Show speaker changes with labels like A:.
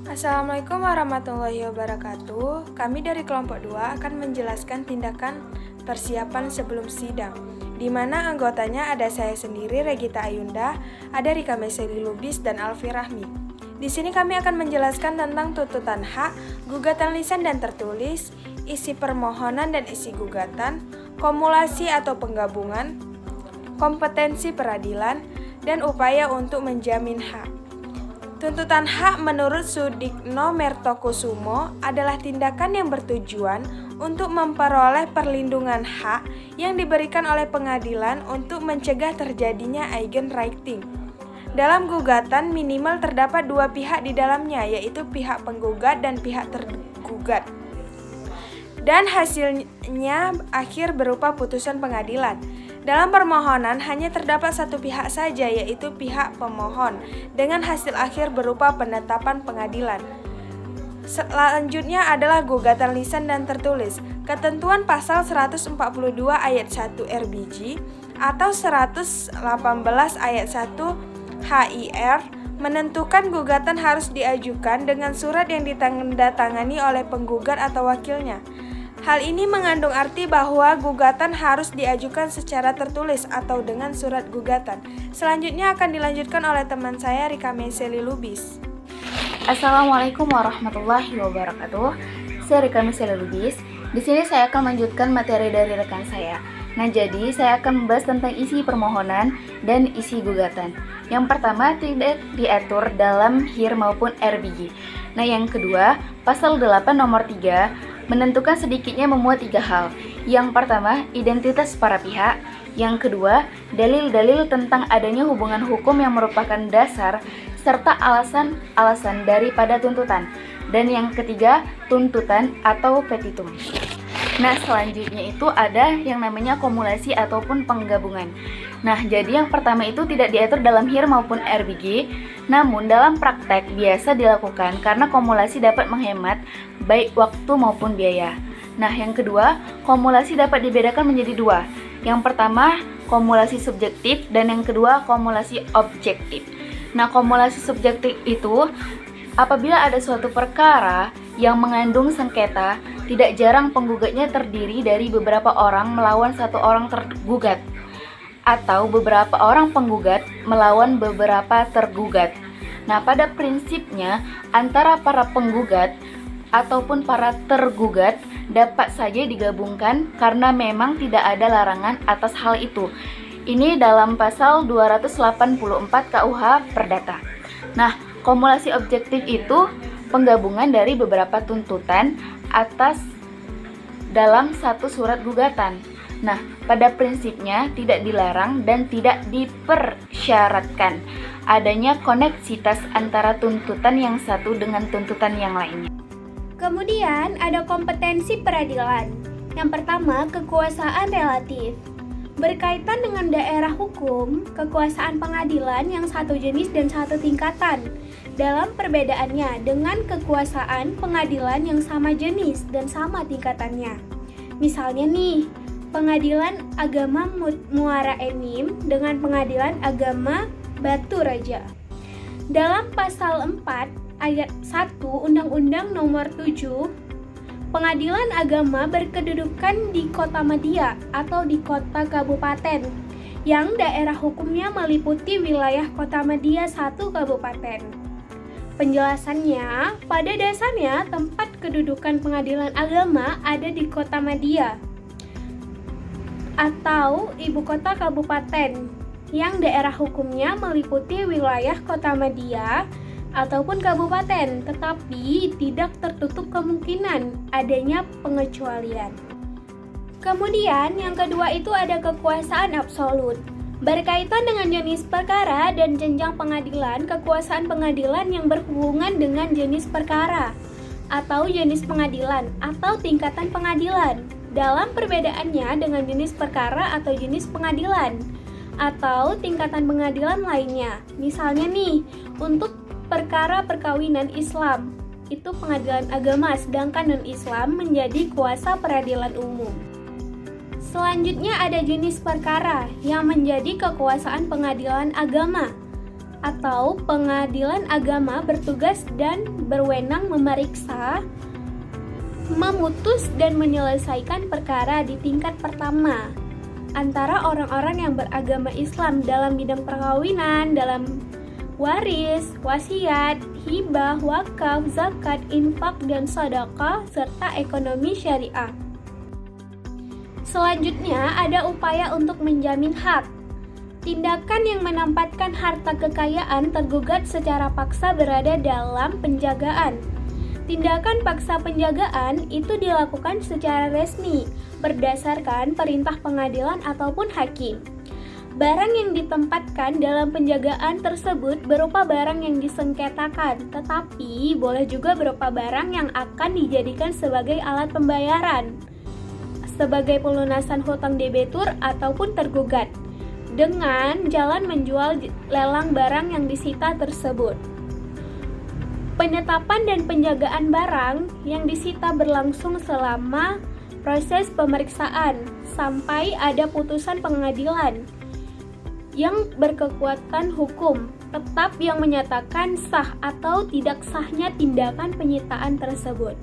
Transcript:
A: Assalamualaikum warahmatullahi wabarakatuh. Kami dari kelompok 2 akan menjelaskan tindakan persiapan sebelum sidang, di mana anggotanya ada saya sendiri, Regita Ayunda, ada Rika Meseli Lubis, dan Alfi Rahmi. Di sini kami akan menjelaskan tentang tuntutan hak, gugatan lisan dan tertulis, isi permohonan dan isi gugatan, kumulasi atau penggabungan, kompetensi peradilan, dan upaya untuk menjamin hak. Tuntutan hak menurut Sudikno Mertokusumo adalah tindakan yang bertujuan untuk memperoleh perlindungan hak yang diberikan oleh pengadilan untuk mencegah terjadinya eigenwriting. Dalam gugatan minimal terdapat dua pihak di dalamnya, yaitu pihak penggugat dan pihak tergugat. Dan hasilnya akhir berupa putusan pengadilan. Dalam permohonan hanya terdapat satu pihak saja, yaitu pihak pemohon, dengan hasil akhir berupa penetapan pengadilan. Selanjutnya adalah gugatan lisan dan tertulis. Ketentuan pasal 142 ayat 1 RBG atau 118 ayat 1 HIR menentukan gugatan harus diajukan dengan surat yang ditandatangani oleh penggugat atau wakilnya. Hal ini mengandung arti bahwa gugatan harus diajukan secara tertulis atau dengan surat gugatan. Selanjutnya akan dilanjutkan oleh teman saya, Rika Meseli Lubis.
B: Assalamualaikum warahmatullahi wabarakatuh. Saya Rika Meseli Lubis. Di sini saya akan melanjutkan materi dari rekan saya. Nah, jadi saya akan membahas tentang isi permohonan dan isi gugatan. Yang pertama, tidak diatur dalam HIR maupun RBG. Nah, yang kedua, pasal 8 nomor 3 menentukan sedikitnya memuat tiga hal. Yang pertama, identitas para pihak. Yang kedua, dalil-dalil tentang adanya hubungan hukum yang merupakan dasar serta alasan-alasan daripada tuntutan. Dan yang ketiga, tuntutan atau petitum. Nah, selanjutnya itu ada yang namanya kumulasi ataupun penggabungan. Nah, jadi yang pertama itu tidak diatur dalam HIR maupun RBG, namun dalam praktek biasa dilakukan karena kumulasi dapat menghemat baik waktu maupun biaya. Nah, yang kedua, kumulasi dapat dibedakan menjadi dua. Yang pertama, kumulasi subjektif, dan yang kedua, kumulasi objektif. Nah, kumulasi subjektif itu apabila ada suatu perkara yang mengandung sengketa, tidak jarang penggugatnya terdiri dari beberapa orang melawan satu orang tergugat, atau beberapa orang penggugat melawan beberapa tergugat. Nah, pada prinsipnya antara para penggugat ataupun para tergugat dapat saja digabungkan karena memang tidak ada larangan atas hal itu. Ini dalam pasal 284 KUH Perdata. Nah, kumulasi objektif itu penggabungan dari beberapa tuntutan atas dalam satu surat gugatan. Nah, pada prinsipnya tidak dilarang dan tidak dipersyaratkan adanya koneksitas antara tuntutan yang satu dengan tuntutan yang lainnya.
C: Kemudian ada kompetensi peradilan. Yang pertama, kekuasaan relatif. Berkaitan dengan daerah hukum, kekuasaan pengadilan yang satu jenis dan satu tingkatan dalam perbedaannya dengan kekuasaan pengadilan yang sama jenis dan sama tingkatannya. Misalnya nih, Pengadilan Agama Muara Enim dengan Pengadilan Agama Batu Raja. Dalam pasal 4 ayat 1 Undang-Undang Nomor 7, Pengadilan Agama berkedudukan di Kota Madia atau di Kota Kabupaten yang daerah hukumnya meliputi wilayah Kota Madia 1 Kabupaten. Penjelasannya, pada dasarnya tempat kedudukan pengadilan agama ada di Kota Madia atau ibu kota kabupaten yang daerah hukumnya meliputi wilayah Kota Madia ataupun kabupaten, tetapi tidak tertutup kemungkinan adanya pengecualian. Kemudian yang kedua itu ada kekuasaan absolut. Berkaitan dengan jenis perkara dan jenjang pengadilan, kekuasaan pengadilan yang berhubungan dengan jenis perkara atau jenis pengadilan atau tingkatan pengadilan dalam perbedaannya dengan jenis perkara atau jenis pengadilan atau tingkatan pengadilan lainnya. Misalnya nih, untuk perkara perkawinan Islam itu pengadilan agama, sedangkan non-Islam menjadi kuasa peradilan umum. Selanjutnya ada jenis perkara yang menjadi kekuasaan pengadilan agama atau pengadilan agama bertugas dan berwenang memeriksa, memutus dan menyelesaikan perkara di tingkat pertama antara orang-orang yang beragama Islam dalam bidang perkawinan, dalam waris, wasiat, hibah, wakaf, zakat, infak, dan sedekah, serta ekonomi syariah. Selanjutnya, ada upaya untuk menjamin hak. Tindakan yang menempatkan harta kekayaan tergugat secara paksa berada dalam penjagaan. Tindakan paksa penjagaan itu dilakukan secara resmi berdasarkan perintah pengadilan ataupun hakim. Barang yang ditempatkan dalam penjagaan tersebut berupa barang yang disengketakan, tetapi boleh juga berupa barang yang akan dijadikan sebagai alat pembayaran, sebagai pelunasan hutang debitur ataupun tergugat, dengan jalan menjual lelang barang yang disita tersebut. Penetapan dan penjagaan barang yang disita berlangsung selama proses pemeriksaan sampai ada putusan pengadilan yang berkekuatan hukum tetap yang menyatakan sah atau tidak sahnya tindakan penyitaan tersebut.